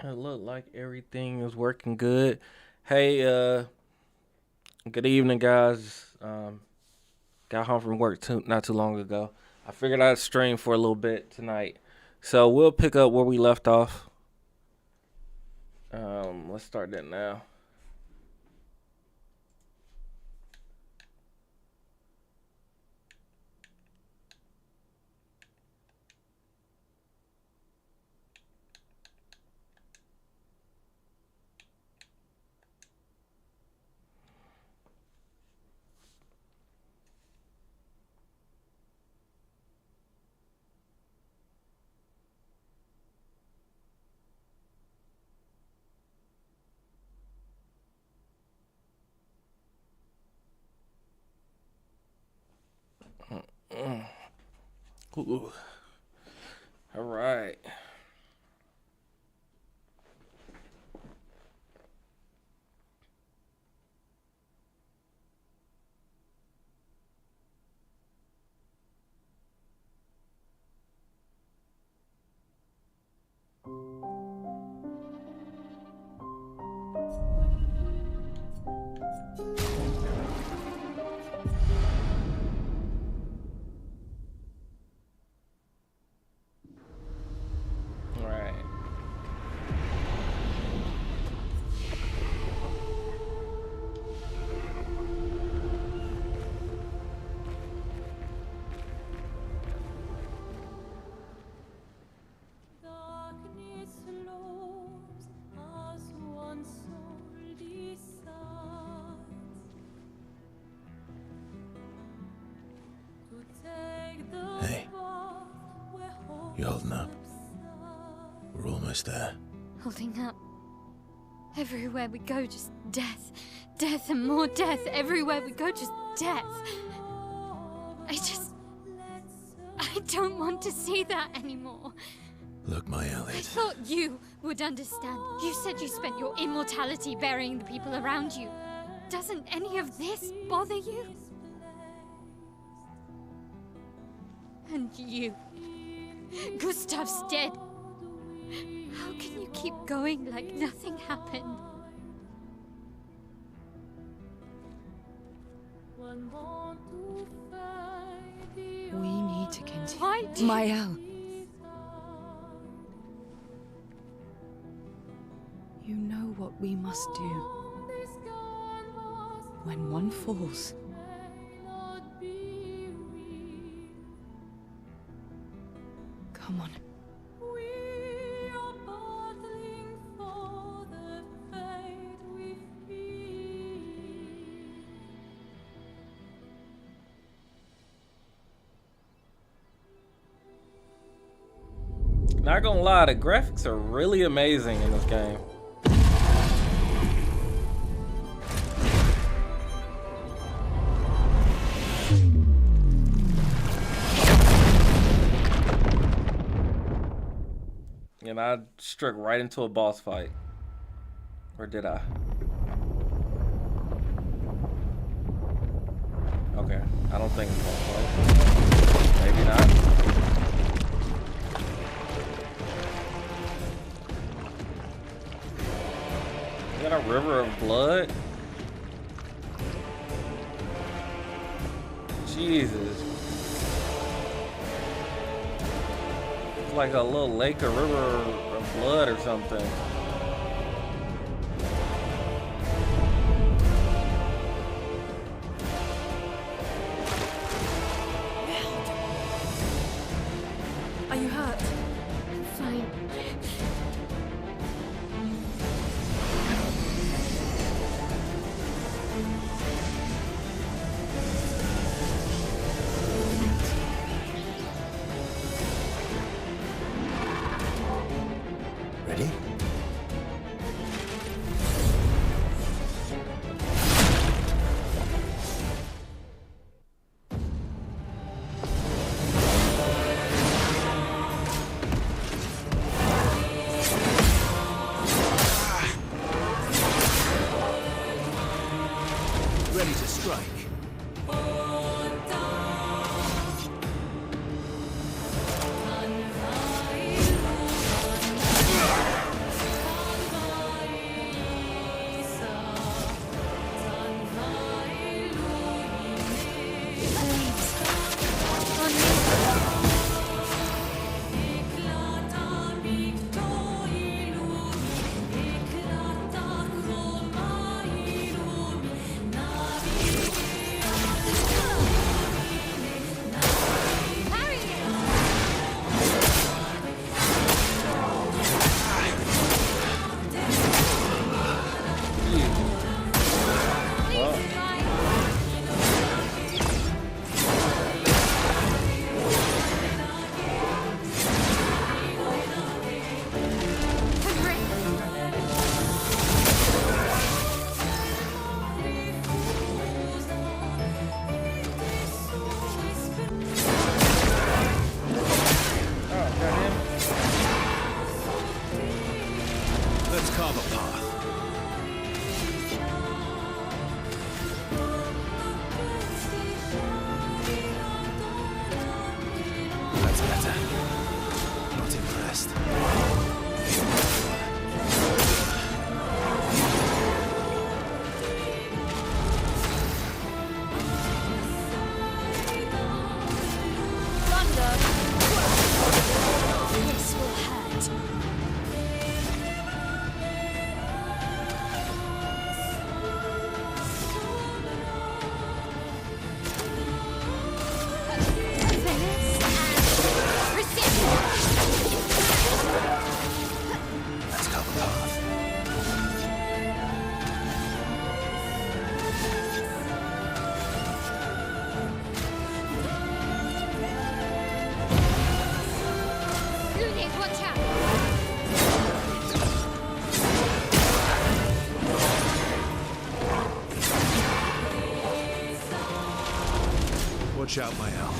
It looked like everything is working good. Hey, good evening, guys. Got home from work not too long ago. I figured I'd stream for a little bit tonight, so we'll pick up where we left off. Let's start that now. Ooh. All right. All right. Darkness looms as one soul decides to take the Hey, path where hope you holding up? subsides. We're almost there. Holding up. Everywhere we go, just death. Death and more death. Everywhere we go, just death. I don't want to see that anymore. Look, my I Elliot. thought you would understand. You said you spent your immortality burying the people around you. Doesn't any of this bother you? And you. Gustav's dead. How can you keep going like nothing happened? One born to fight the We need to continue. Why do Mael, you know what we must do. this canvas When one falls, may not be real. come on. We are battling for the fate we feel. Not gonna lie, the graphics are really amazing in this game. And I struck right into a boss fight. Or did I? Okay, I don't think it's a boss fight. Maybe not. Is that a river of blood? Jesus. It's like a little lake or river of blood or something. Are you hurt? Fine. Ready? Carve a path. That's better. Not impressed. Thunder! This will hurt. Let's carve a path. Lunid, watch out! Watch out, my elf.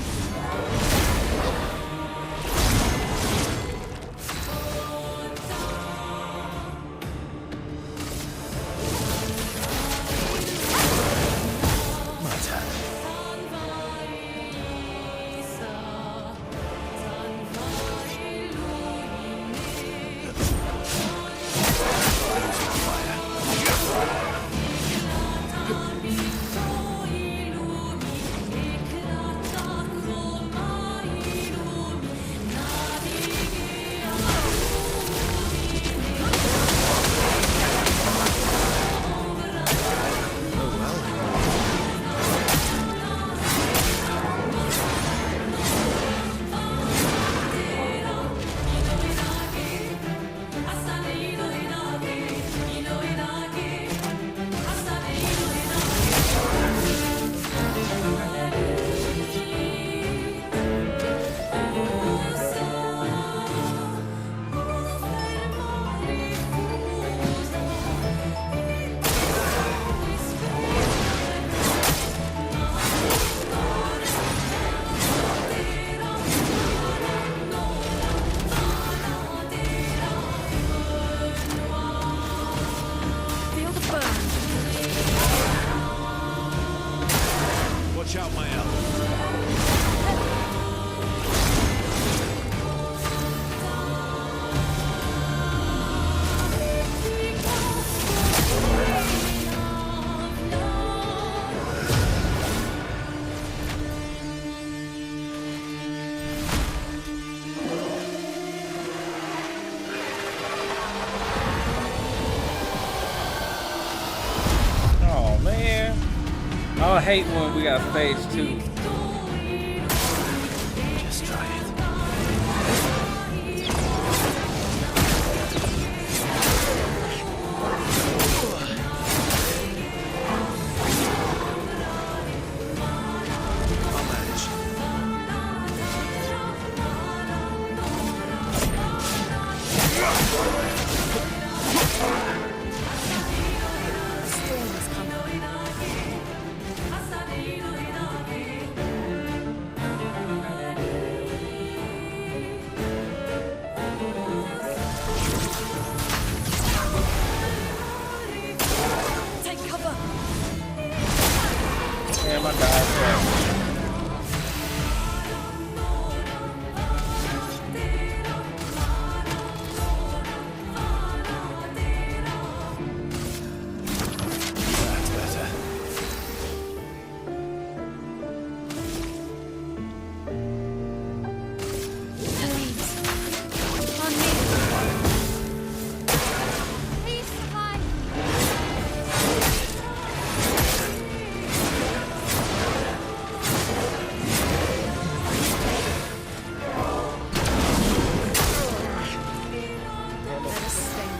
My turn. Feel the burn. Watch out, my elf. Oh man. I hate when we got phase 2. Just try it. I'll manage. Storm is coming. Take cover. Man, my guy's That's better. Please. On me. Please survive. Let us stay.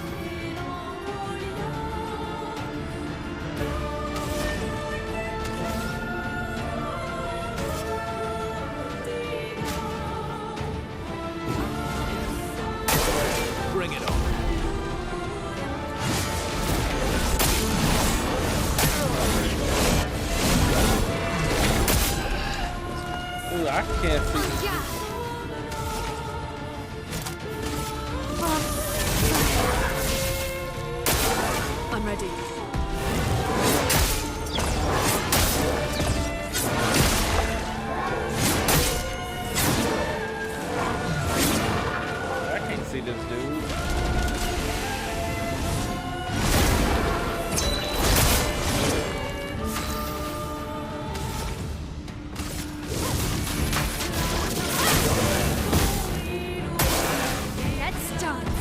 Bring it on. Ooh, I can't see. Yeah. ready. I can't see this dude. Let's dance.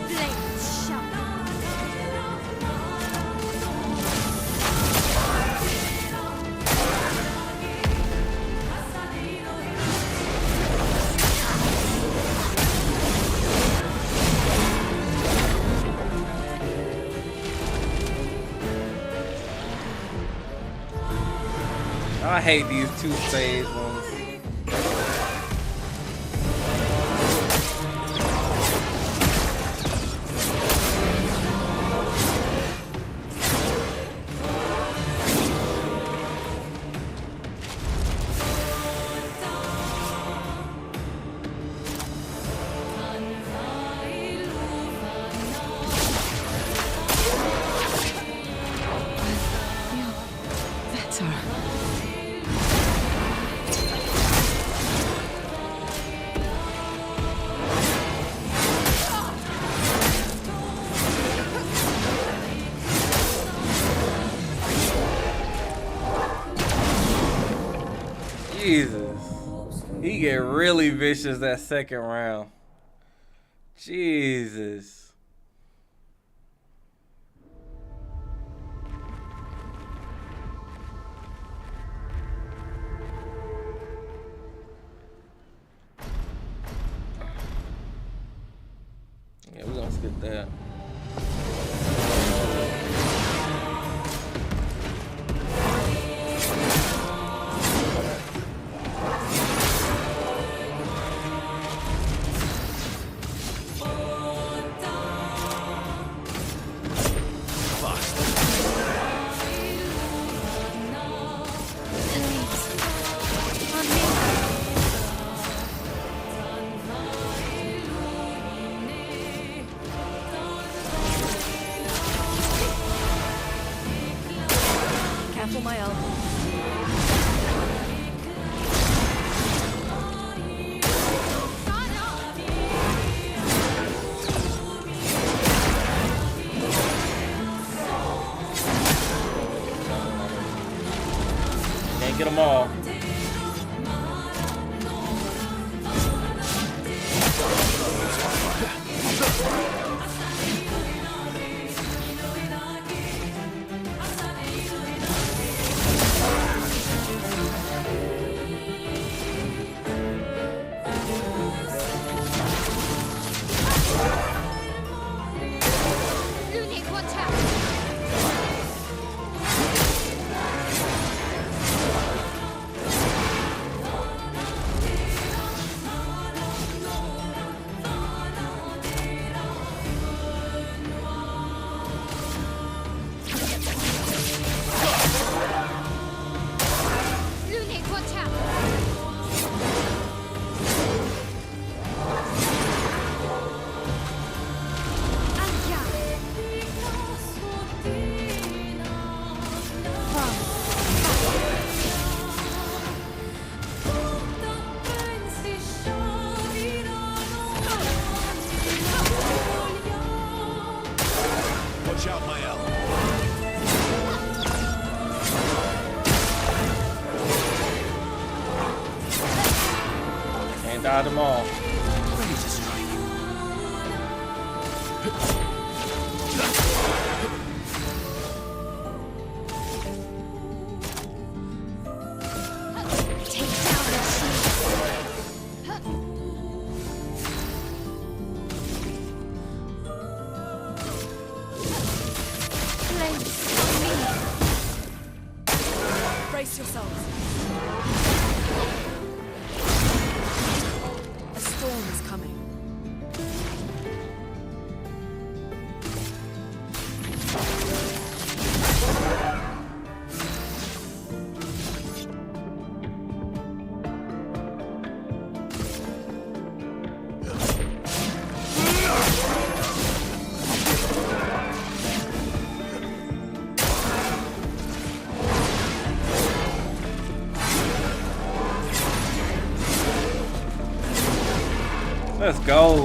Blades sharp. I hate these two phase ones. Feel better. Jesus. He get really vicious that second round. Jesus. Yeah, we're gonna skip that. Careful, my elbow. Can't get them all. Lunik, watch out. Lunik, watch out. Aya. Watch out, my ally. Can't dodge them all. Ready to strike. Take down the Blades on me. Brace yourselves. A storm is coming. Let's go.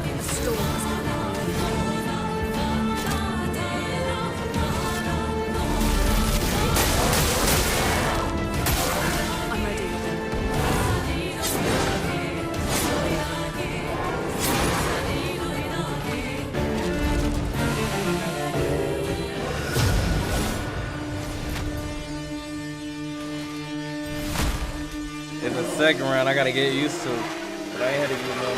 A storm is coming. I'm ready. In the second round, I gotta get used to. But I ain't had to give them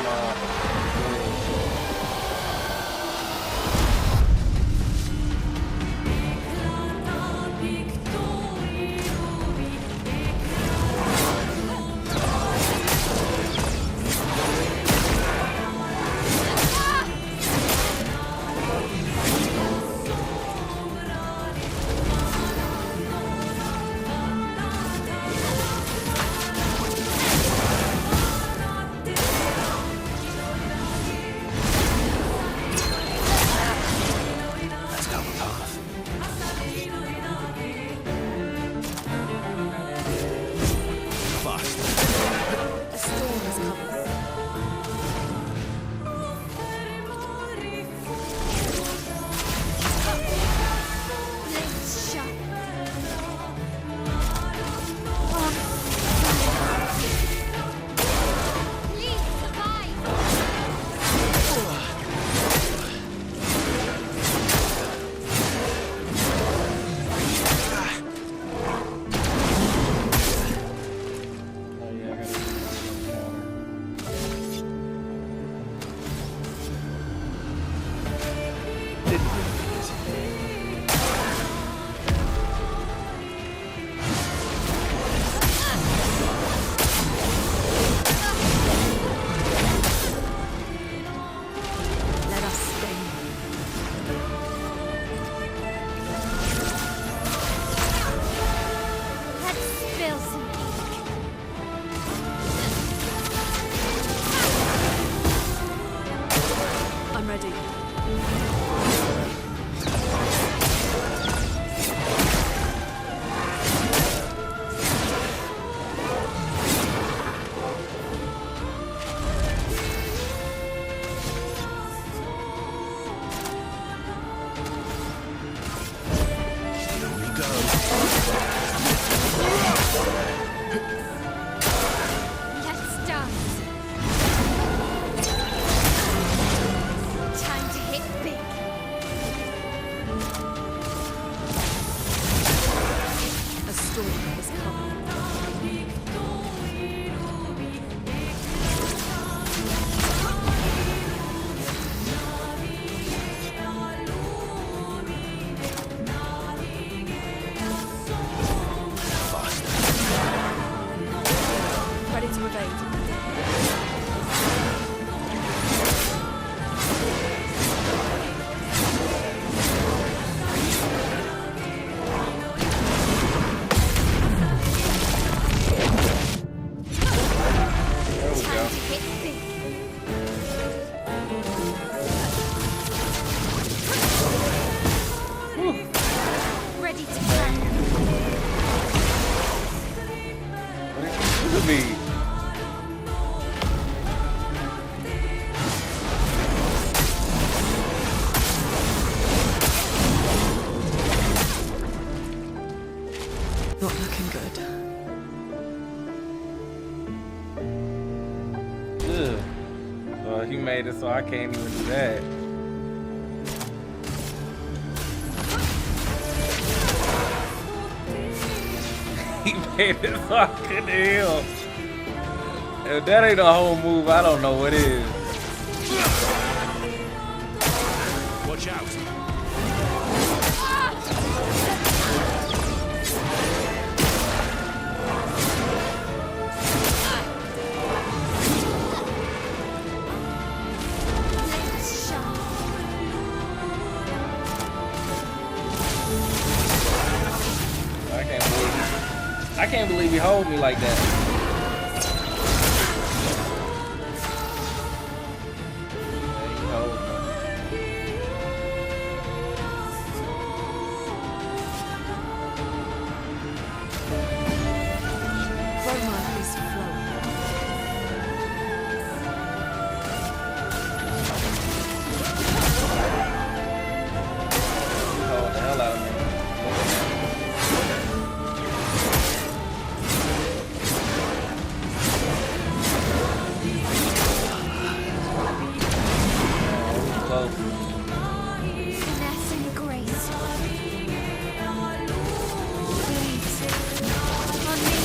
Let's go the path. Fast. A storm is coming. Blades sharp. Please survive. Oh yeah, I gotta do this counter. Didn't really easy. Let us stay. Let's spill some ink. I'm ready. Here we go. Let's dance. Time to hit big. A storm is coming. Ready to evade. There we Time go. to hit big. Ready to crack. What did you do to me? Not looking good. Ugh. So he made it so I can't even do that. He made it so I couldn't heal. If that ain't a whole move, I don't know what is. Watch out. Blades sharp. you hold me like that? Yeah, you hold me. Roma is flowing. You hold the hell out of me. Close. Finesse and grace. Please. On me.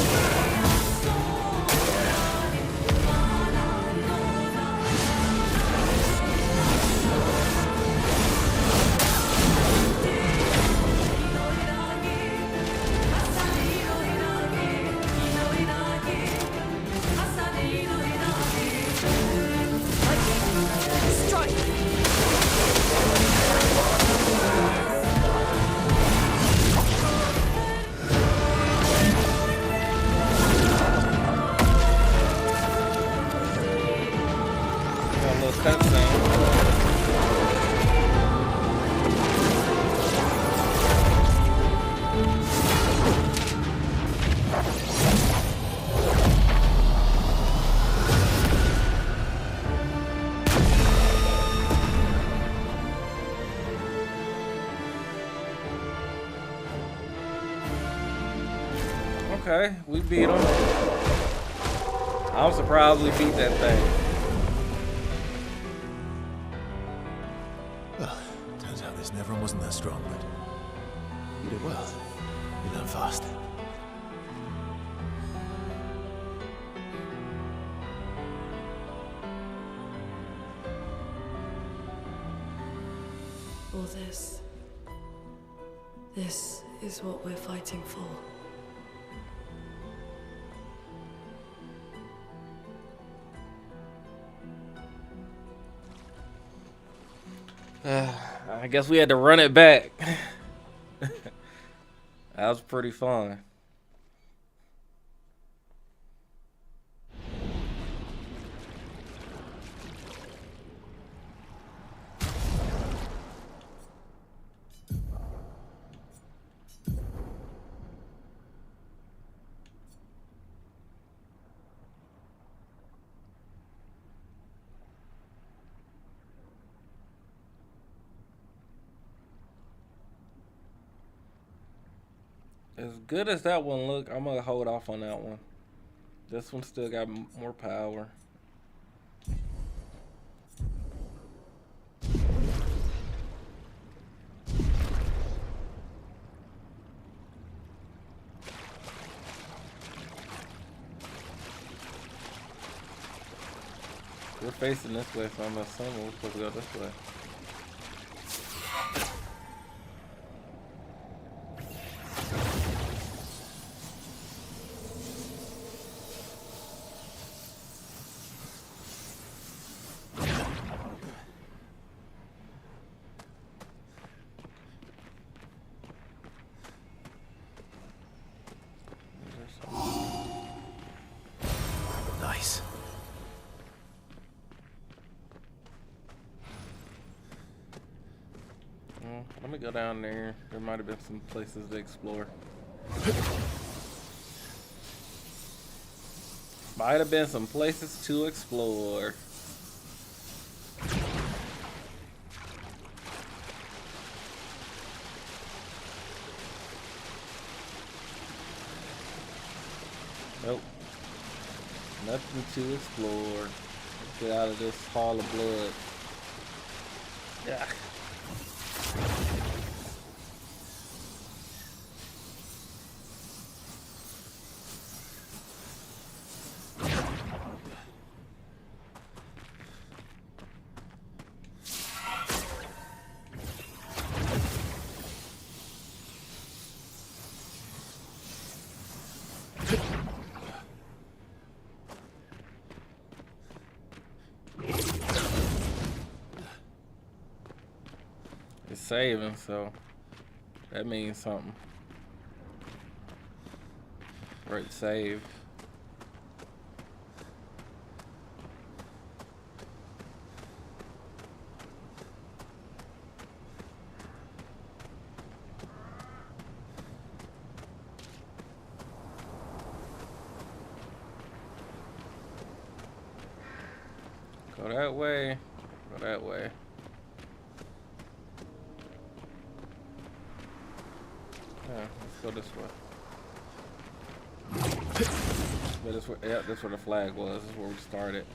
Got a little cutscene. Okay, we beat him. I'm surprised we beat that thing. Well, turns out this Nevron wasn't that strong, but you did well. You learn fast. All this. This is what we're fighting for. I guess we had to run it back. That was pretty fun. As good as that one look, I'm gonna hold off on that one. This one still got more power. We're facing this way, so I'm assuming we're supposed to go this way. Nice. Let me go down there. There might have been some places to explore. Might have been some places to explore. Nope. Nothing to explore. Let's get out of this hall of blood. Yeah. It's saving, so that means something. Great save. Go that way. Go that way. Yeah, let's go this way. Yeah, that's where the flag was. This is where we started.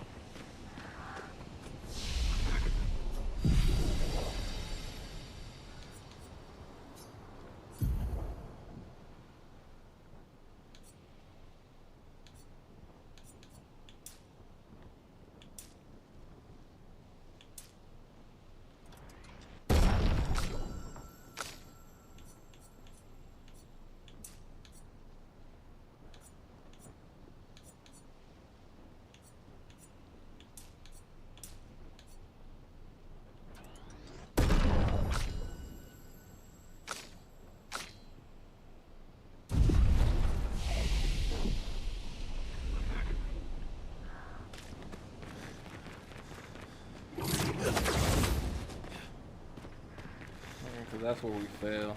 Cause that's where we fail.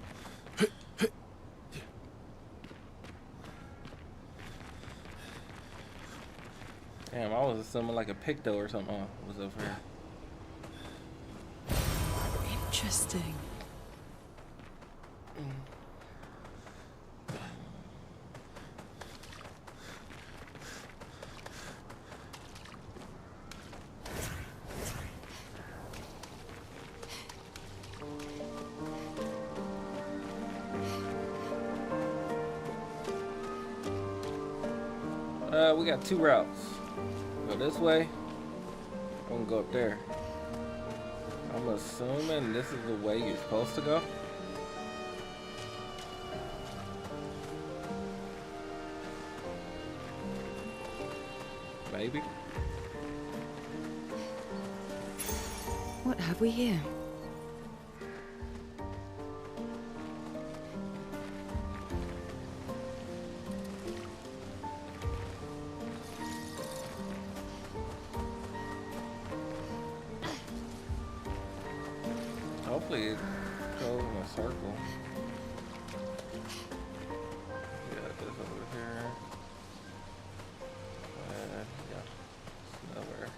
Damn, I was assuming like a picto or something was up here. Interesting. We got two routes. Go this way. We can go up there. I'm assuming this is the way you're supposed to go. Maybe. What have we here? Hopefully it goes in a circle. Yeah, this over here. Yeah, it's nowhere.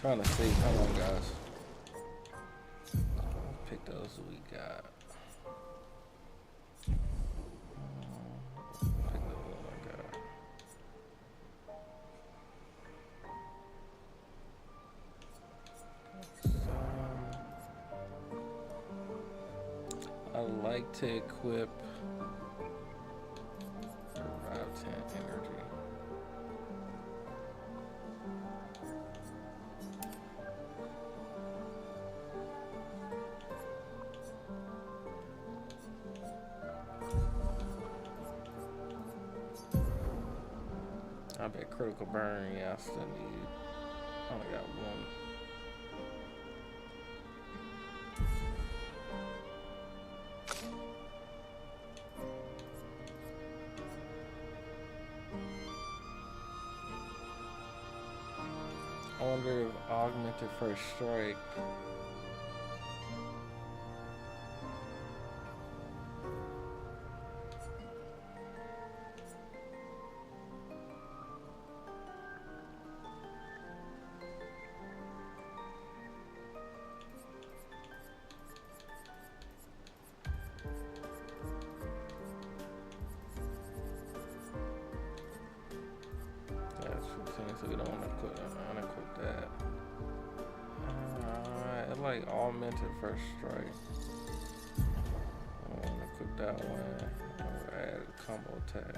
Trying to see. Come on, guys. Let's pick those we got. Pick the one I got. I like to equip Revive 10 energy. I bet critical burn, yeah, I still need. I only got one. I wonder if augmented first strike. That's 15, so we don't want to unequip that. I like augmented first strike. I want to equip that one. I'll add combo attack.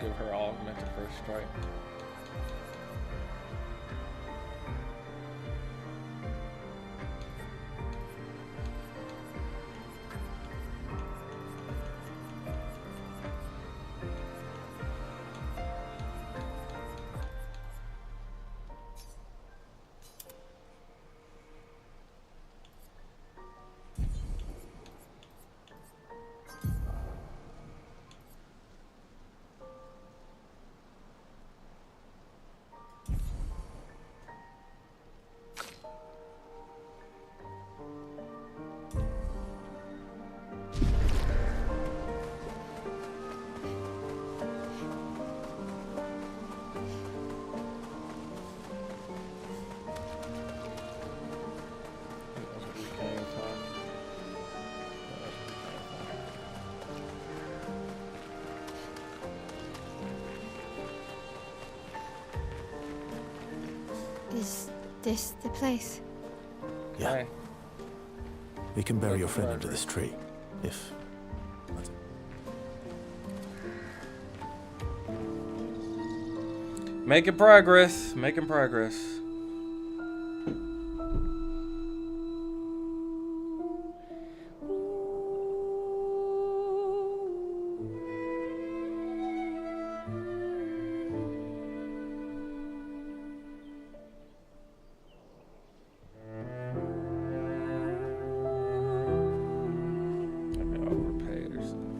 give her augmented first strike. Is this the place? Yeah. Okay. We can bury your friend under this tree. If... Making progress. Making progress. I've been overpaid or something.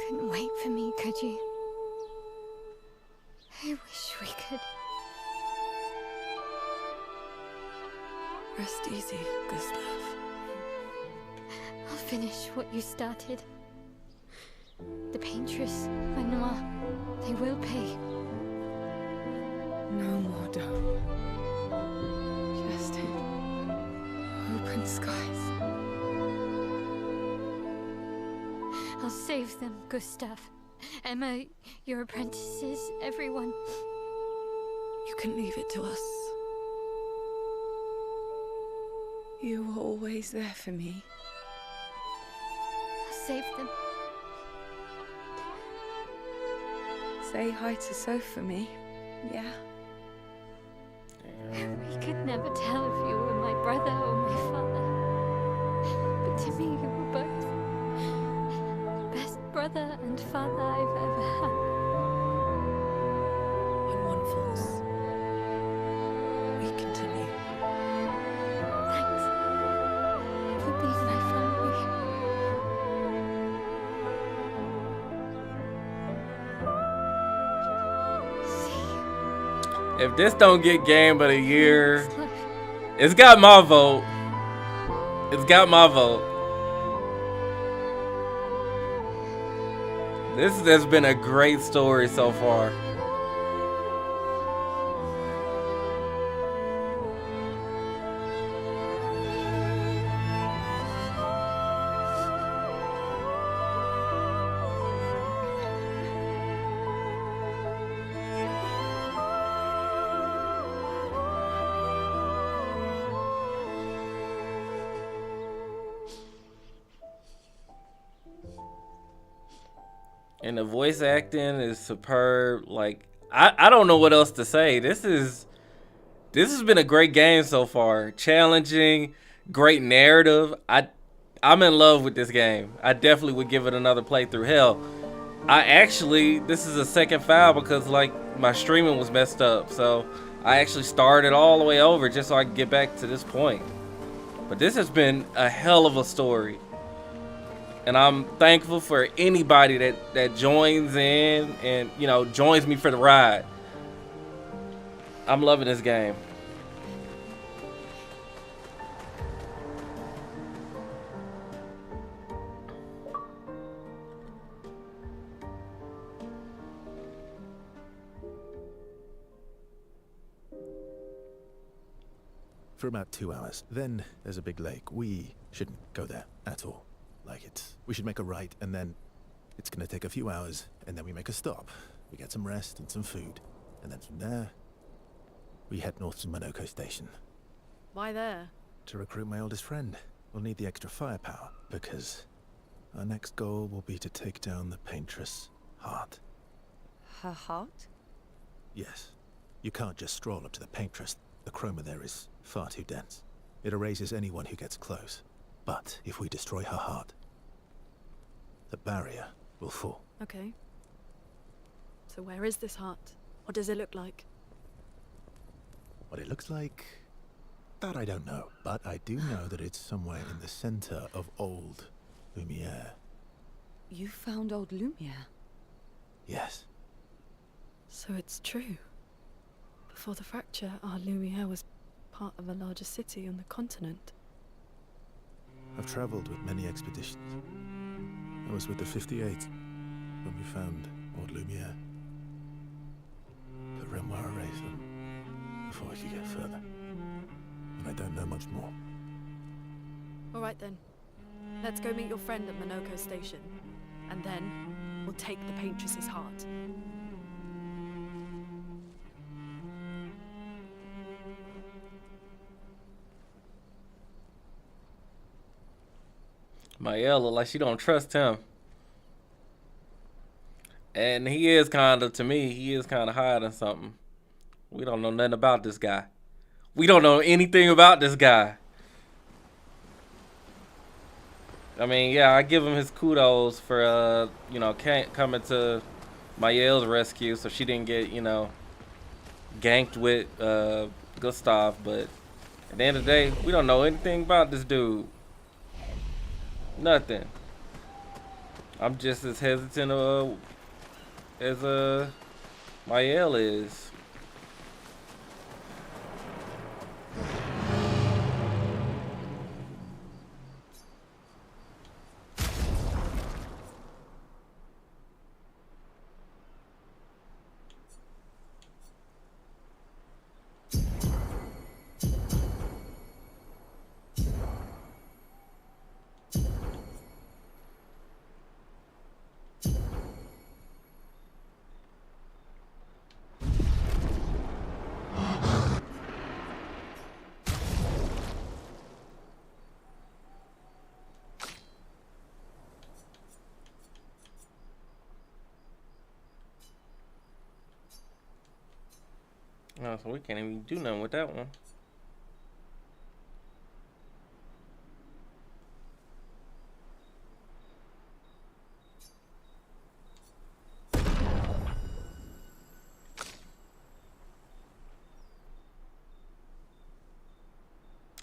Couldn't wait for me, could you? I wish we could. Rest easy, Gustav. I'll finish what you started. The paintress, Renoir, they will pay. No more, darling. Just open skies. I'll save them, Gustav. Emma, your apprentices, everyone. You can leave it to us. You were always there for me. I'll save them. Say hi to Soph for me. Yeah? We could never tell if you were my brother or my father. But to me, you were both. Best brother and father I've ever had. When one falls, we continue. Thanks for being my family. See, If this don't get game of the year, it's life. it's got my vote. It's got my vote. This has been a great story so far. And the voice acting is superb. Like I don't know what else to say. This has been a great game so far. Challenging, great narrative. I'm in love with this game. I definitely would give it another playthrough. Hell, this is a second file because like my streaming was messed up. So I actually started all the way over just so I could get back to this point. But this has been a hell of a story. And I'm thankful for anybody that joins in and, you know, joins me for the ride. I'm loving this game. for about 2 hours. Then there's a big lake. We shouldn't go there at all. We should make a right, and then it's gonna take a few hours, and then we make a stop. We get some rest and some food, and then from there, we head north to Monoko Station. Why there? To recruit my oldest friend. We'll need the extra firepower, because our next goal will be to take down the Paintress' heart. Her heart? Yes. You can't just stroll up to the Paintress. The chroma there is far too dense. It erases anyone who gets close. But if we destroy her heart, the barrier will fall. Okay. So where is this heart? What does it look like? What it looks like, that I don't know. But I do know that it's somewhere in the center of old Lumiere. You found old Lumiere? Yes. So it's true. Before the fracture, our Lumiere was part of a larger city on the continent. I've traveled with many expeditions. I was with the 58th when we found old Lumiere. But Renoir erased them before I could get further. And I don't know much more. All right then. Let's go meet your friend at Monoko Station. And then, we'll take the Paintress's heart. Maella look like she don't trust him. And he is kind of, to me, he is kind of hiding something. We don't know nothing about this guy. We don't know anything about this guy. I mean, yeah, I give him his kudos for, you know, coming to Maella's rescue so she didn't get, you know, ganked with Gustav. But at the end of the day, we don't know anything about this dude. Nothing. I'm just as hesitant as Maella is. Oh, so we can't even do nothing with that one.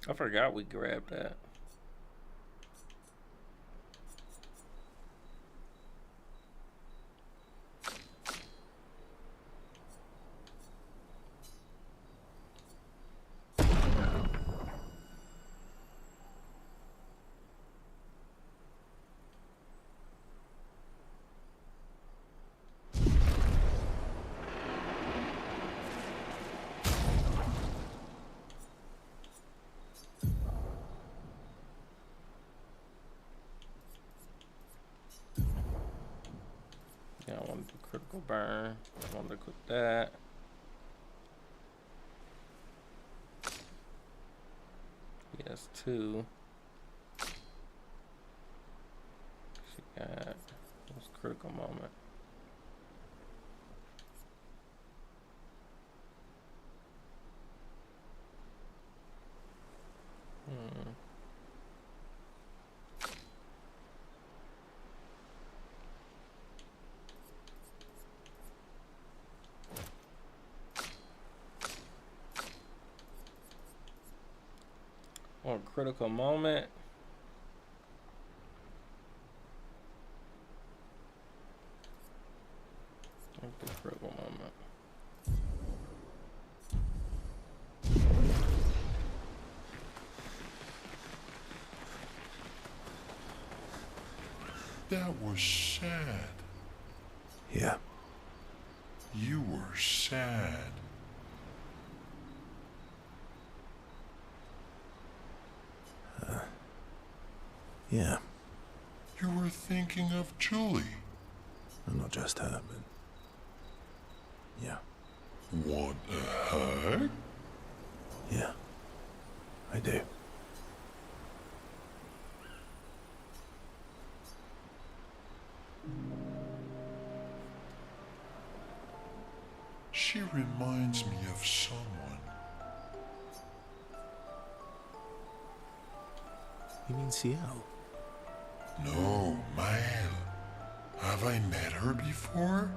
I forgot we grabbed that. Yeah, I want to do critical burn. I want to cook that. Yes, two. She got what's critical moment. On critical moment. The critical moment. That was sad. Yeah. You were sad. Yeah, You were thinking of Julie. and not just her, but... Yeah, Want a hug? yeah, I do. She reminds me of someone. You mean CL? No, Mael. Have I met her before?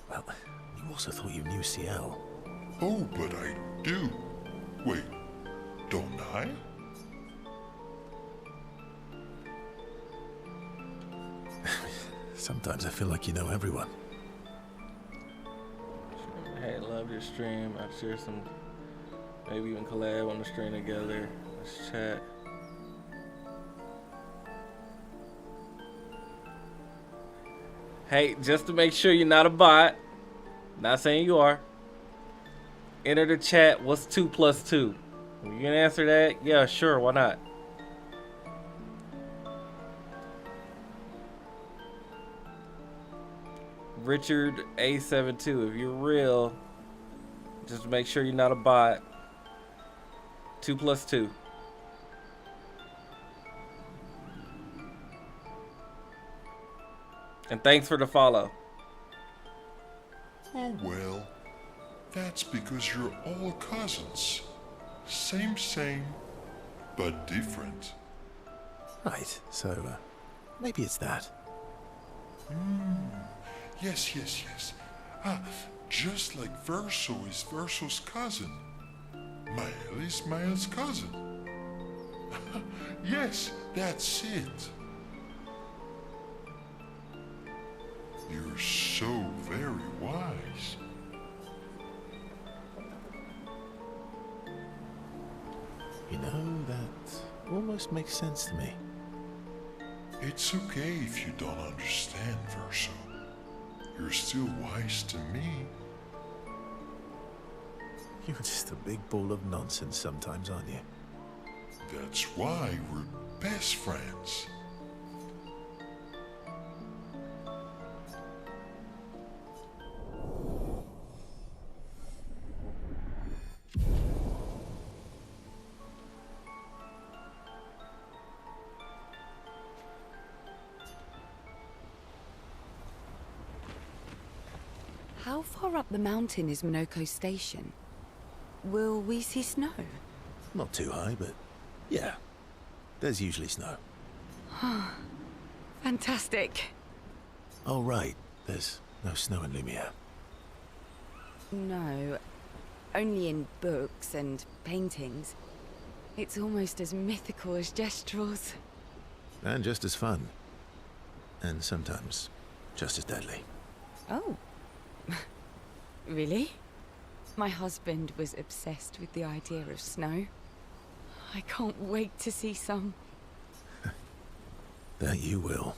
Well, you also thought you knew CL. Oh, but I do. Wait, don't I? Sometimes I feel like you know everyone. Hey, love your stream. I'll share some, maybe even collab on the stream together. Let's chat. Hey, just to make sure you're not a bot, not saying you are, enter the chat, what's 2 plus 2? You can answer that? Yeah, sure, why not? Richard A72, if you're real, just make sure you're not a bot. 2 plus 2. And thanks for the follow. Oh, well. That's because you're all cousins. Same, but different. Right, so, maybe it's that. Yes. Ah, just like Verso is Verso's cousin. Mael is Mael's cousin. Yes, that's it. You're so very wise. You know, that almost makes sense to me. It's okay if you don't understand, Verso. You're still wise to me. You're just a big ball of nonsense sometimes, aren't you? That's why we're best friends. How far up the mountain is Minoko Station? Will we see snow? Not too high, but yeah. There's usually snow. Fantastic. Oh, right. There's no snow in Lumiere. No, only in books and paintings. It's almost as mythical as Gestrels. And just as fun. And sometimes just as deadly. Oh. Really? My husband was obsessed with the idea of snow. I can't wait to see some. That you will.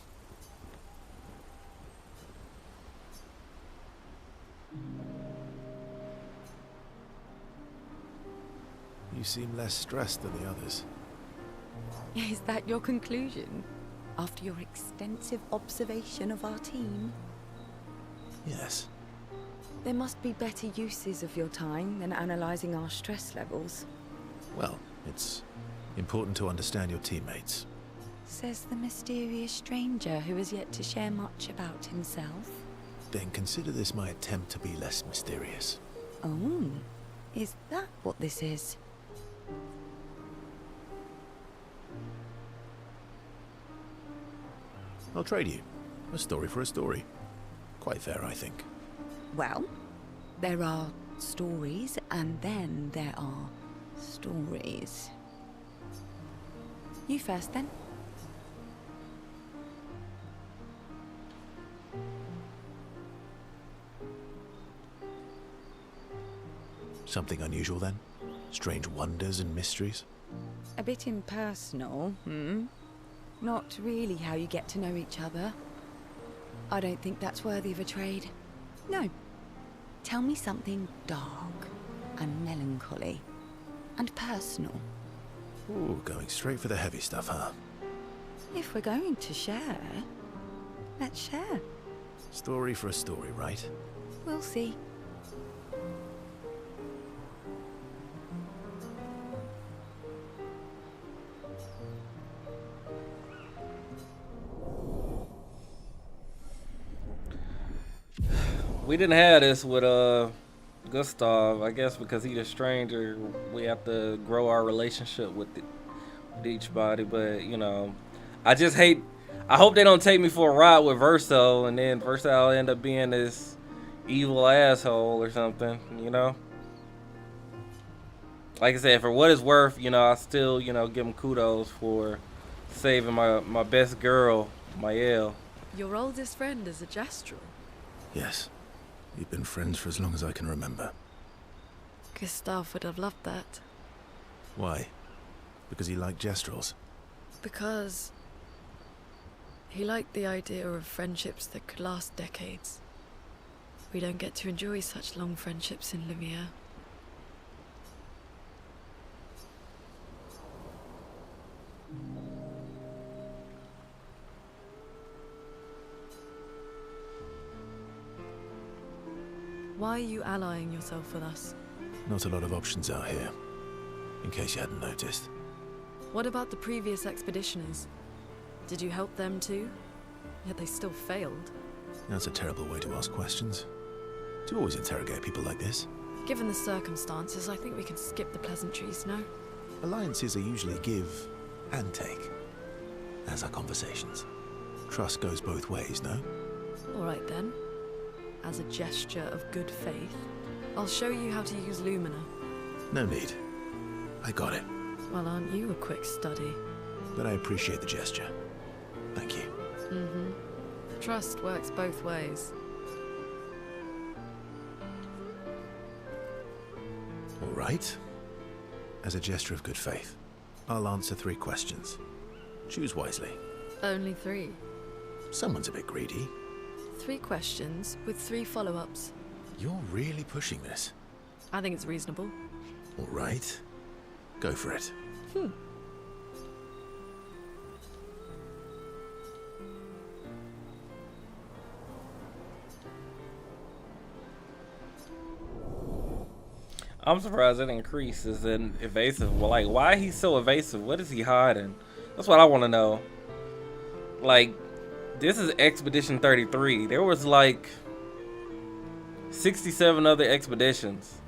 You seem less stressed than the others. Is that your conclusion? After your extensive observation of our team? Yes. There must be better uses of your time than analysing our stress levels. Well, it's important to understand your teammates. Says the mysterious stranger who has yet to share much about himself. Then consider this my attempt to be less mysterious. Oh, is that what this is? I'll trade you. A story for a story. Quite fair, I think. Well, there are stories, and then there are stories. You first, then. Something unusual, then? Strange wonders and mysteries? A bit impersonal, hmm? Not really how you get to know each other. I don't think that's worthy of a trade. No. Tell me something dark and melancholy and personal. Ooh, going straight for the heavy stuff, huh? If we're going to share, let's share. Story for a story, right? We'll see. We didn't have this with Gustav, I guess because he's a stranger. We have to grow our relationship with each body, but you know, I just hate. I hope they don't take me for a ride with Verso, and then Verso will end up being this evil asshole or something. You know, like I said, for what it's worth, you know, I still give him kudos for saving my best girl, Mael. Your oldest friend is a Gestrel. Yes. We've been friends for as long as I can remember. Gustav would have loved that. Why? Because he liked Gestrels? Because he liked the idea of friendships that could last decades. We don't get to enjoy such long friendships in Lumiere. Why are you allying yourself with us? Not a lot of options out here, in case you hadn't noticed. What about the previous expeditioners? Did you help them too? Yet they still failed. That's a terrible way to ask questions. Do you always interrogate people like this? Given the circumstances, I think we can skip the pleasantries, no? Alliances are usually give and take, as are conversations. Trust goes both ways, no? Alright then. As a gesture of good faith, I'll show you how to use Lumina. No need. I got it. Well, aren't you a quick study? But I appreciate the gesture. Thank you. Mm-hmm. Trust works both ways. All right. As a gesture of good faith, I'll answer 3 questions. Choose wisely. Only 3. Someone's a bit greedy. 3 questions with 3 follow-ups. You're really pushing this. I think it's reasonable. All right. Go for it. I'm surprised it increases in evasive. Well, like, why he's so evasive? What is he hiding? That's what I want to know. Like, this is Expedition 33. There was like 67 other expeditions,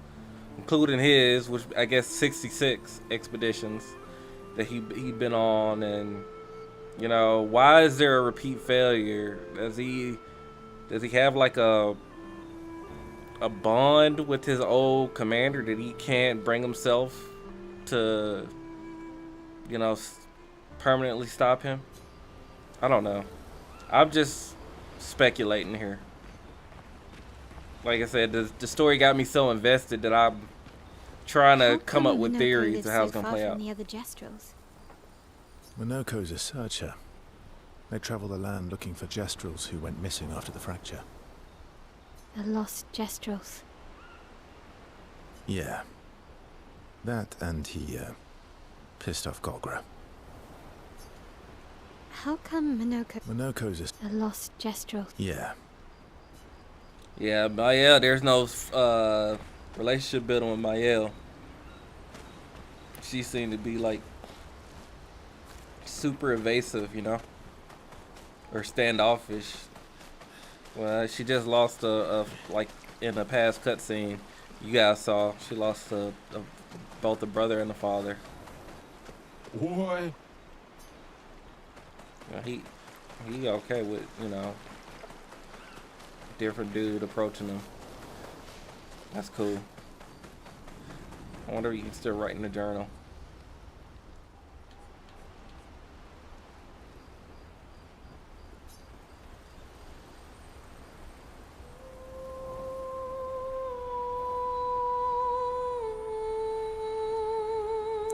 including his, which I guess 66 expeditions that he'd been on. And you know, why is there a repeat failure? Does he have like a bond with his old commander that he can't bring himself to, you know, permanently stop him? I don't know. I'm just speculating here. Like I said, the story got me so invested that I'm trying to come up with theories of how it's gonna play out. The other Gestrels. Minoko's a searcher. They travel the land looking for Gestrels who went missing after the fracture. The lost Gestrels. Yeah. That and he, pissed off Golgra. How come Minoko's a... the lost Gestrels? Yeah. Yeah, Mael, there's no relationship building with Mael. She seemed to be like super evasive, you know, or standoffish. Well, she just lost like in a past cutscene you guys saw. She lost both the brother and the father. What? You know, he okay with, you know, different dude approaching him. That's cool. I wonder if you can still write in the journal.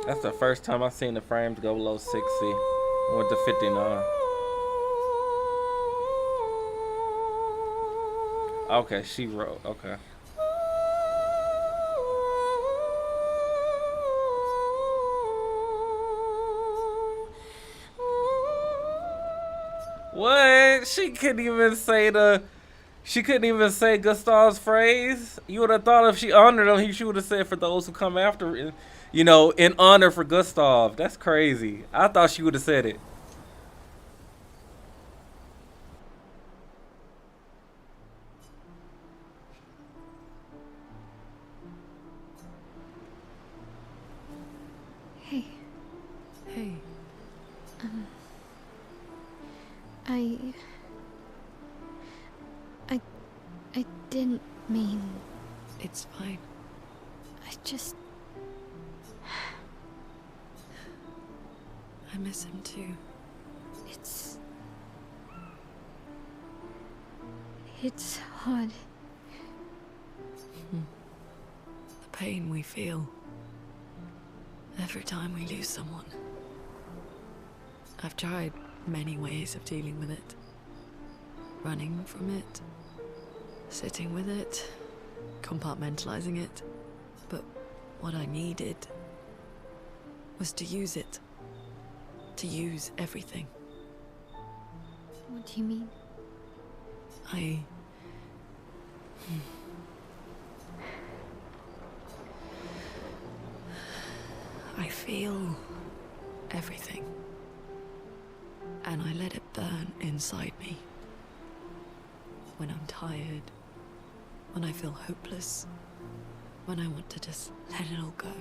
That's the first time I've seen the frames go below 60. Went to 59. Okay, she wrote. Okay. What? She couldn't even say Gustav's phrase. You would have thought if she honored him, she would have said for those who come after, in honor for Gustav. That's crazy. I thought she would have said it. Hey, Hey, I. I didn't mean. it's fine. I just. I miss him too. It's. It's hard. The pain we feel every time we lose someone. I've tried many ways of dealing with it. Running from it, sitting with it, compartmentalizing it. But what I needed was to use it. To use everything. What do you mean? I feel everything. And I let it burn inside me. When I'm tired, when I feel hopeless, when I want to just let it all go.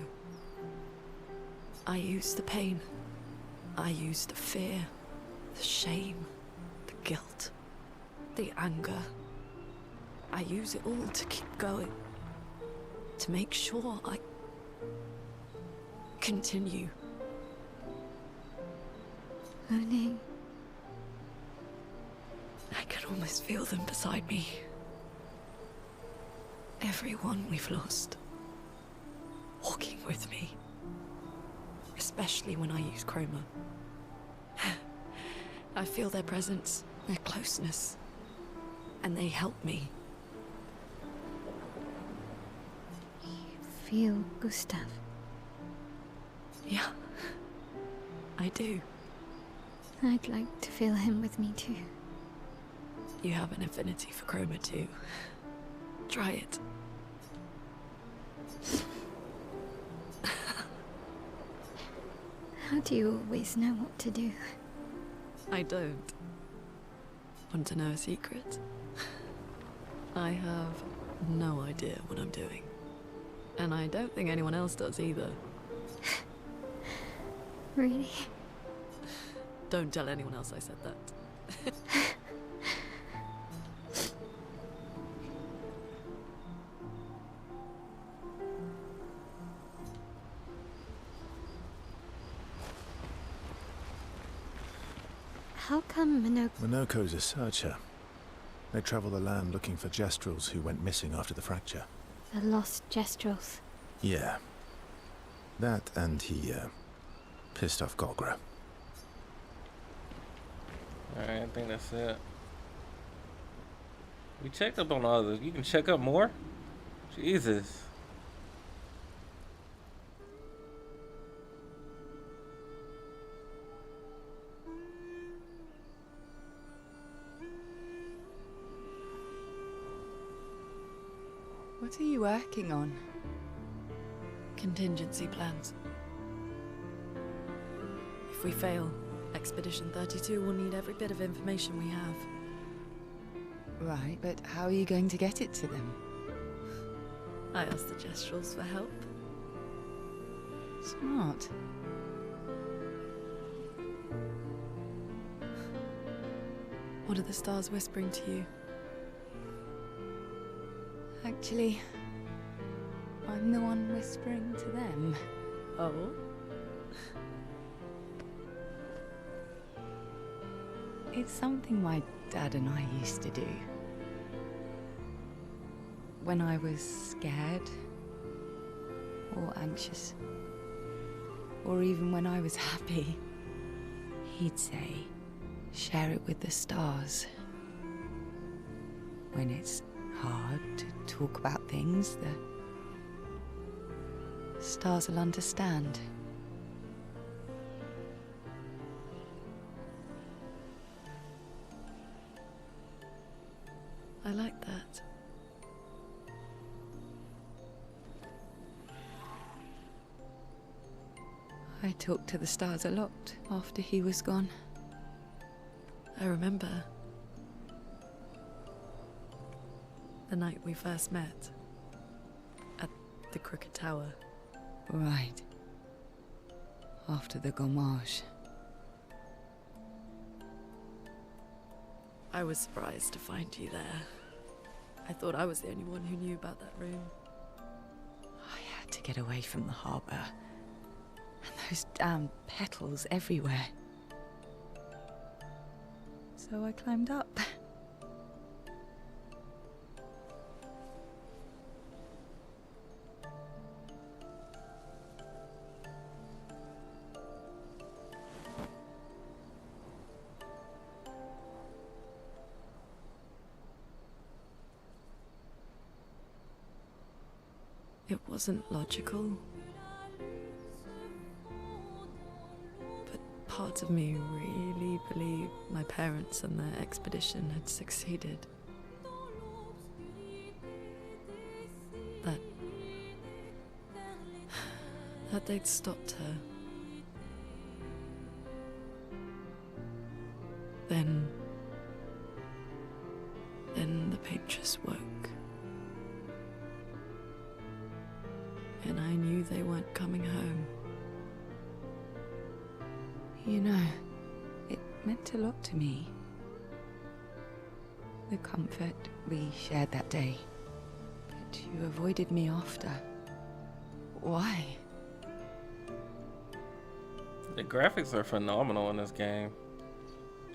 I use the pain. I use the fear, the shame, the guilt, the anger. I use it all to keep going. To make sure I continue. Monet. I can almost feel them beside me. Everyone we've lost. Walking with me. Especially when I use chroma. I feel their presence, their closeness. And they help me. Feel Gustav. Yeah. I do. I'd like to feel him with me too. You have an affinity for chroma too. Try it. How do you always know what to do? I don't. Want to know a secret? I have no idea what I'm doing. And I don't think anyone else does either. Really? Don't tell anyone else I said that. How come Minoko's a searcher. They travel the land looking for Jestrels who went missing after the fracture. the lost Jestrels? Yeah. That and he, pissed off Golgra. Alright, I think that's it. We checked up on others. You can check up more? Jesus. What are you working on? Contingency plans. If we fail, Expedition 32 will need every bit of information we have. Right, but how are you going to get it to them? I asked the Jestrels for help. Smart. What are the stars whispering to you? Actually, I'm the one whispering to them. Oh? It's something my dad and I used to do. When I was scared, or anxious, or even when I was happy, he'd say, share it with the stars. When it's hard to talk about things, the stars will understand. I like that. I talked to the stars a lot after he was gone. I remember the night we first met at the Crooked Tower. Right. After the gommage. I was surprised to find you there. I thought I was the only one who knew about that room. I had to get away from the harbour. And those damn petals everywhere. So I climbed up. It wasn't logical. But part of me really believed my parents and their expedition had succeeded. That they'd stopped her. Then the pictures woke. And I knew they weren't coming home. You know, it meant a lot to me. The comfort we shared that day. But you avoided me after. Why? The graphics are phenomenal in this game.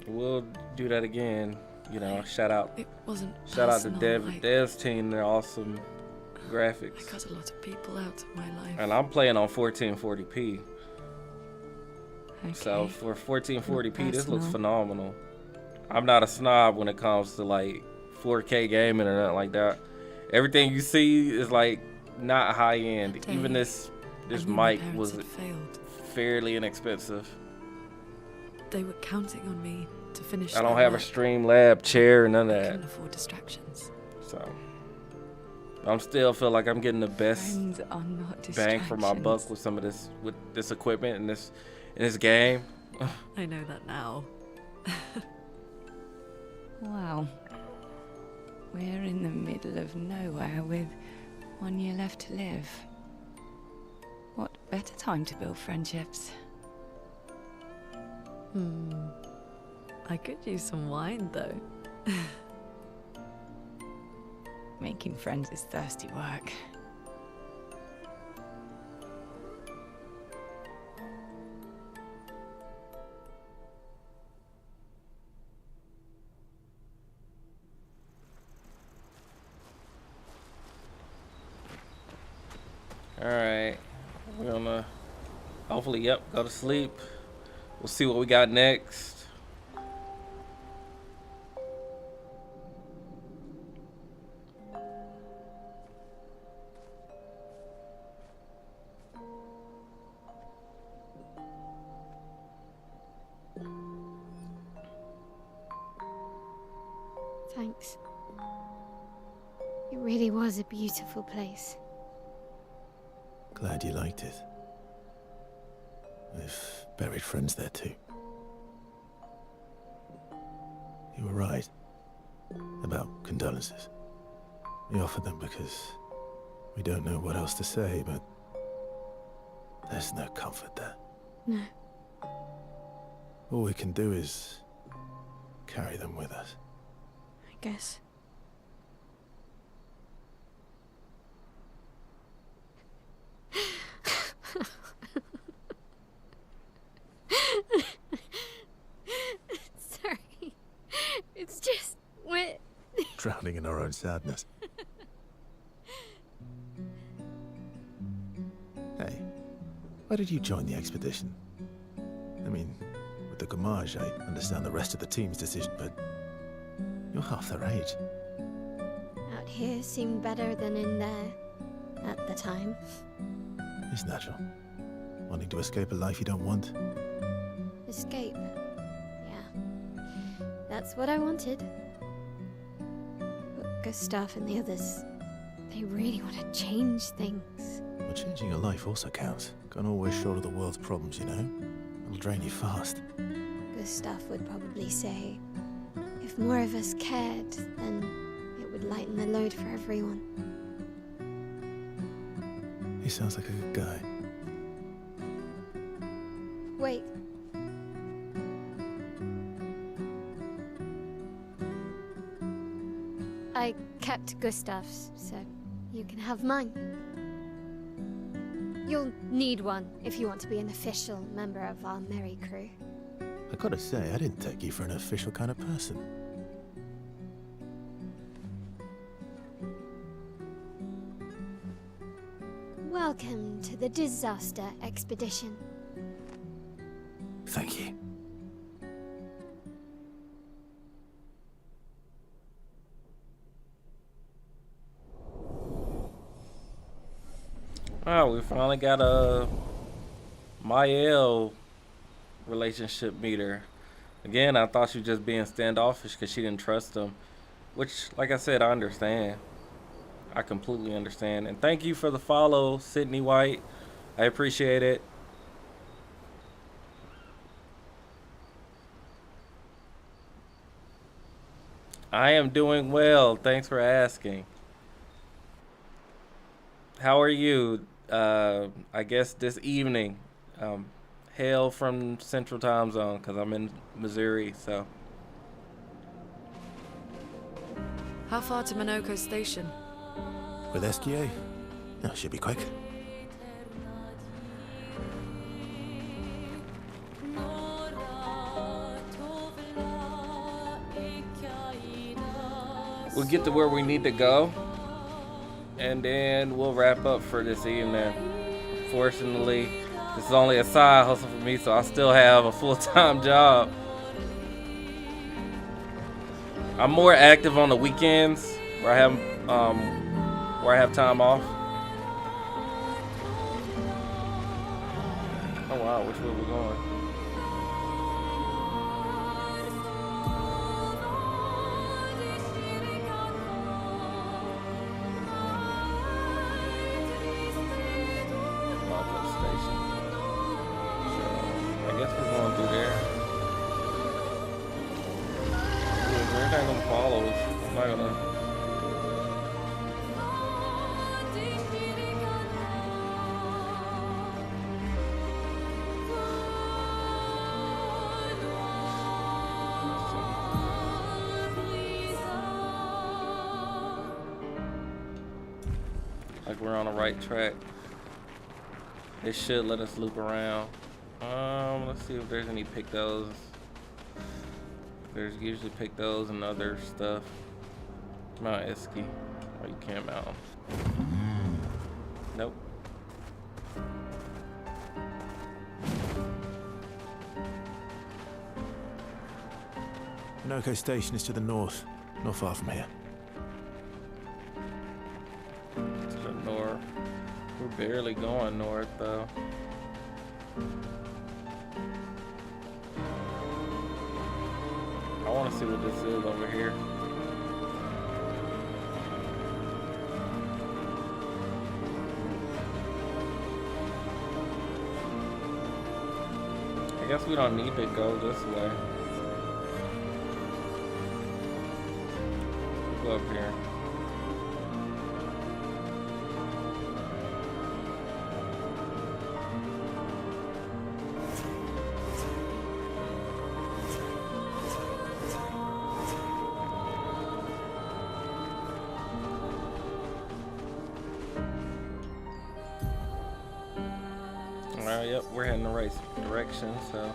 We'll do that again. You know, shout out It wasn't to personal, devs team. They're awesome I graphics. cut a lot of people out of my life. And I'm playing on 1440p. Okay. So for 1440p, Not this looks personal. phenomenal. I'm not a snob when it comes to like 4K gaming or nothing like that. Everything you see is like not high end. That day, Even this I knew my mic parents was had failed. fairly inexpensive. They were counting on me to finish. I don't their have a work. Streamlab chair or none of I that. couldn't afford distractions. So I'm still feel like I'm getting the best Friends are not bang for my buck distractions. with this equipment and this game. I know that now. Wow. We're in the middle of nowhere with 1 year left to live. What better time to build friendships? I could use some wine though. Making friends is thirsty work. Alright. We're gonna hopefully, go to sleep. We'll see what we got next. Thanks. It really was a beautiful place. Glad you liked it. We've buried friends there too. You were right about condolences. We offered them because we don't know what else to say, but there's no comfort there. No. All we can do is carry them with us. I guess. Sorry. It's just wet. Drowning in our own sadness. Hey, why did you join the expedition? I mean, with the gommage, I understand the rest of the team's decision, but you're half their age. Out here seemed better than in there at the time. It's natural. Wanting to escape a life you don't want. Escape. Yeah. That's what I wanted. But Gustav and the others, they really want to change things. But changing your life also counts. Can't always shoulder the world's problems, you know? It'll drain you fast. Gustav would probably say, if more of us cared, then it would lighten the load for everyone. He sounds like a good guy. Wait. I kept Gustav's, so you can have mine. You'll need one if you want to be an official member of our merry crew. I gotta say, I didn't take you for an official kind of person. Welcome to the disaster expedition. Thank you. Oh, we finally got a Mael relationship meter. Again, I thought she was just being standoffish because she didn't trust him. Which, like I said, I understand. I completely understand. And thank you for the follow, Sydney White. I appreciate it. I am doing well. Thanks for asking. How are you? I guess this evening. Hail from Central Time Zone because I'm in Missouri, so. How far to Minoko Station? With SGA? No, should be quick. We'll get to where we need to go, and then we'll wrap up for this evening. Fortunately, this is only a side hustle for me, so I still have a full-time job. I'm more active on the weekends where I have time off. Oh wow, which way we going? Station. So I guess we're going through there. They're not gonna follow us. I'm not gonna. Like we're on the right track. It should let us loop around. Let's see if there's any pictos. There's usually pictos and other stuff. Mount Eski. Oh, you can't mount them. Nope. Minoko Station is to the north, not far from here. To the north. We're barely going north though. I want to see what this is over here. I guess we don't need to go this way. We'll go up here. Yep, we're heading the right direction, so.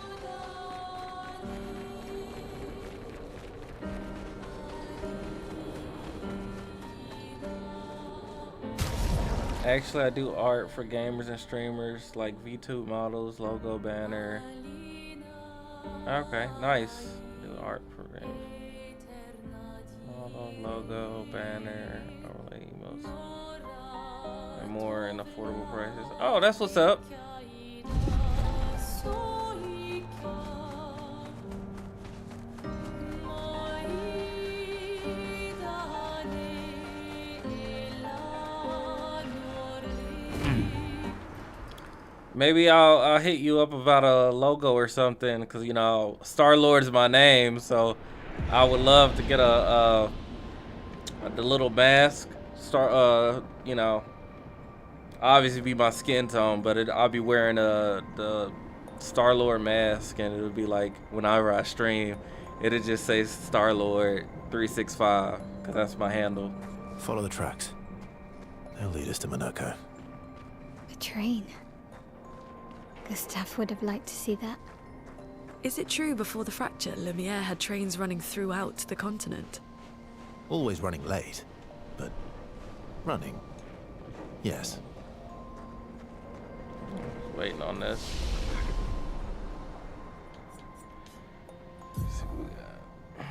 Actually, I do art for gamers and streamers, like VTube models, logo, banner. Okay, nice. Do art for gamers. Model, logo, banner, overlay emotes, and more in affordable prices. Oh, that's what's up. Maybe I'll hit you up about a logo or something, cause you know Star Lord's my name, so I would love to get the little mask. You know, obviously be my skin tone, but I'll be wearing the Star Lord mask, and it'll be like whenever I stream, it'll just say Star Lord 365, cause that's my handle. Follow the tracks. They'll lead us to Monaco. A train. Gustav would have liked to see that. Is it true before the fracture, Lumiere had trains running throughout the continent? Always running late, but running. Yes. Just waiting on this. Let's see what we got.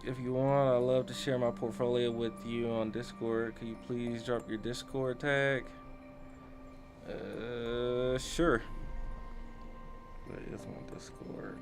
If you want, I'd love to share my portfolio with you on Discord. Can you please drop your Discord tag? Sure. Where is my Discord?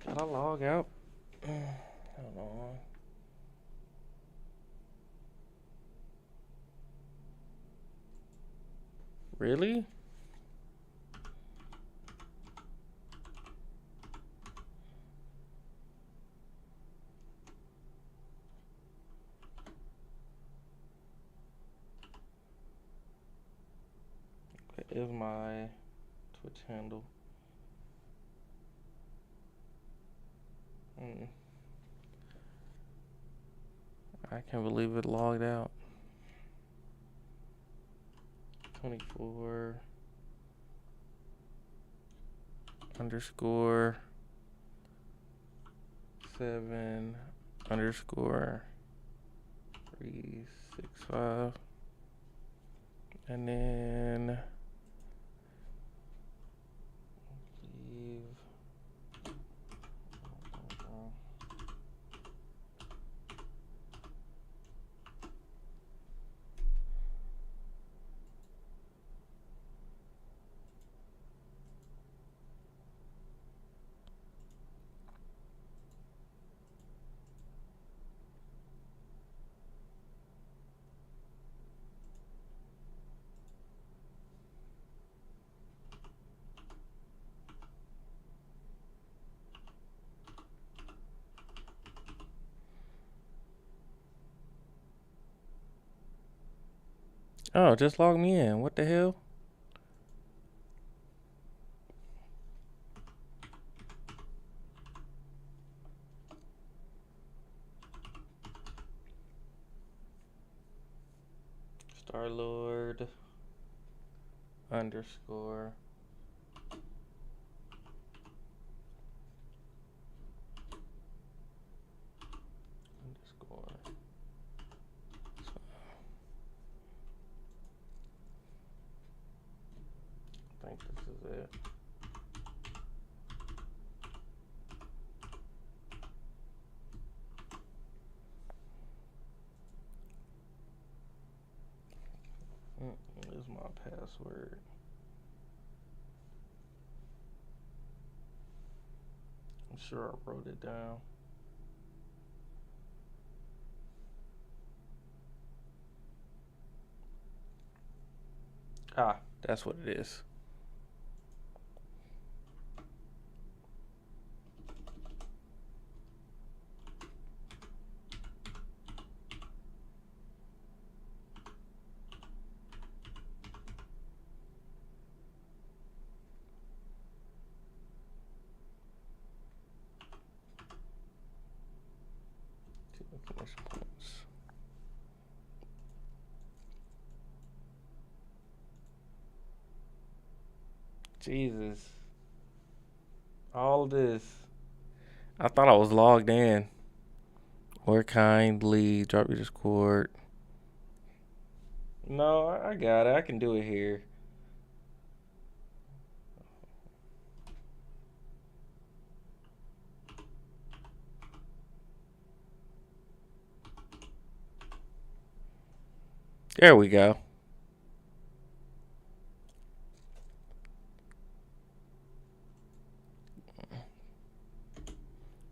Gotta log out. Hold on. Really? What is my Twitch handle? I can't believe it logged out. 24 underscore 7 underscore 365, and then leave. Oh, just log me in. What the hell? Starlord underscore underscore. I think this is it. This is my password. I'm sure I wrote it down. Ah, that's what it is. Exclamation points. Jesus. All this. I thought I was logged in. Or kindly drop your Discord. No, I got it. I can do it here. There we go.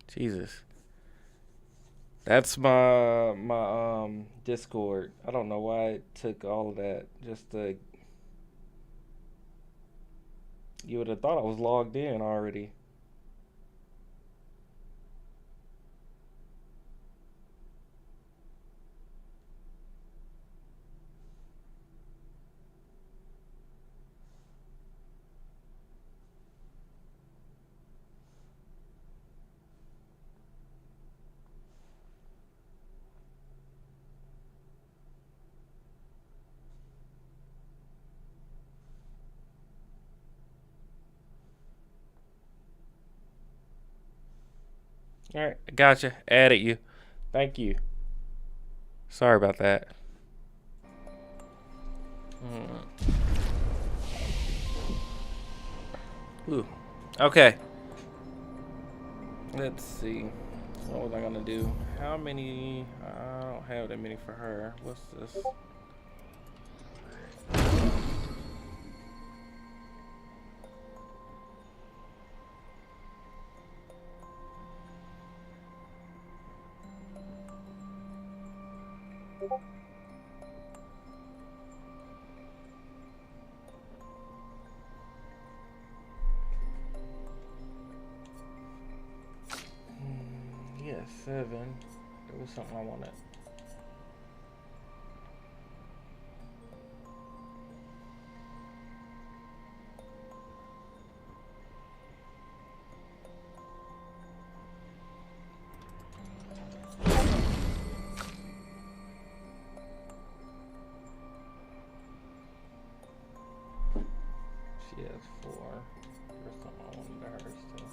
Jesus. That's my Discord. I don't know why it took all of that just to. You would have thought I was logged in already. All right, gotcha. Added you. Thank you. Sorry about that. Ooh. Okay. Let's see. What was I gonna do? How many? I don't have that many for her. What's this? Yeah, 7. There was something I wanted. She has 4. There's something I wanted to hers too.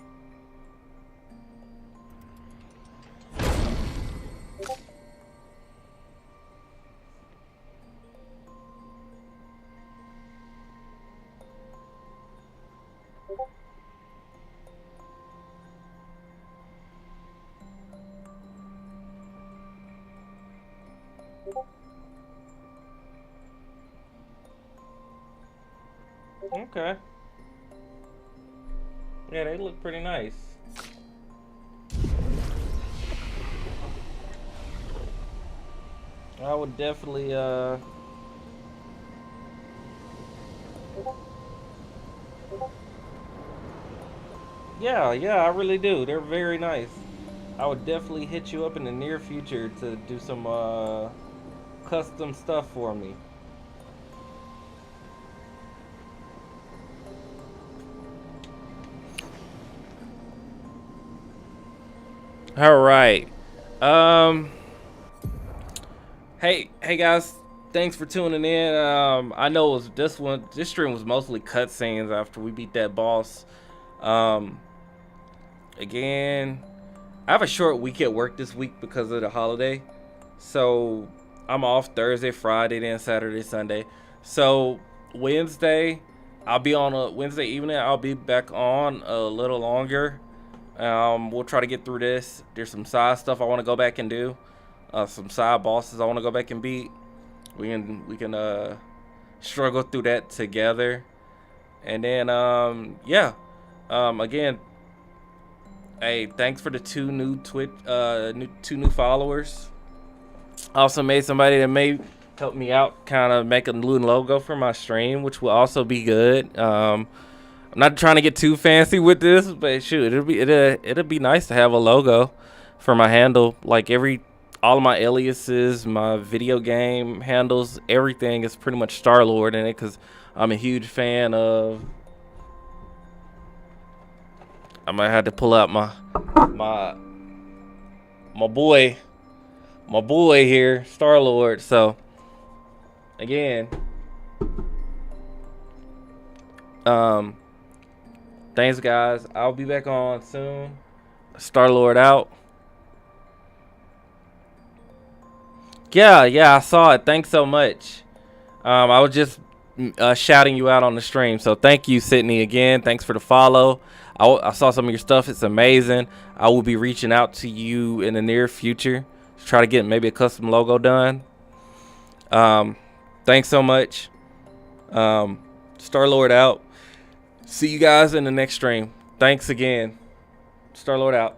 Okay. Yeah, they look pretty nice. I would definitely yeah, I really do. They're very nice. I would definitely hit you up in the near future to do some custom stuff for me. All right. Um hey guys, thanks for tuning in. I know it was this stream was mostly cutscenes after we beat that boss. Um Again, I have a short week at work this week because of the holiday. So I'm off Thursday, Friday, then Saturday, Sunday. So Wednesday, I'll be on a Wednesday evening. I'll be back on a little longer. We'll try to get through this. There's some side stuff I want to go back and do. Some side bosses I want to go back and beat. We can struggle through that together. And then yeah. Again, hey, thanks for the 2 new two new followers. Also made somebody that may help me out, kind of make a new logo for my stream, which will also be good. I'm not trying to get too fancy with this, but shoot, it'll be nice to have a logo for my handle. Like all of my aliases, my video game handles, everything is pretty much Star-Lord in it because I'm a huge fan of. I might have to pull out my boy here, Star-Lord. So again, thanks guys. I'll be back on soon. Star-Lord out. Yeah, I saw it. Thanks so much. I was just shouting you out on the stream. So thank you, Sydney, again. Thanks for the follow. I saw some of your stuff. It's amazing. I will be reaching out to you in the near future to try to get maybe a custom logo done. Thanks so much. Star-Lord out. See you guys in the next stream. Thanks again. Star-Lord out.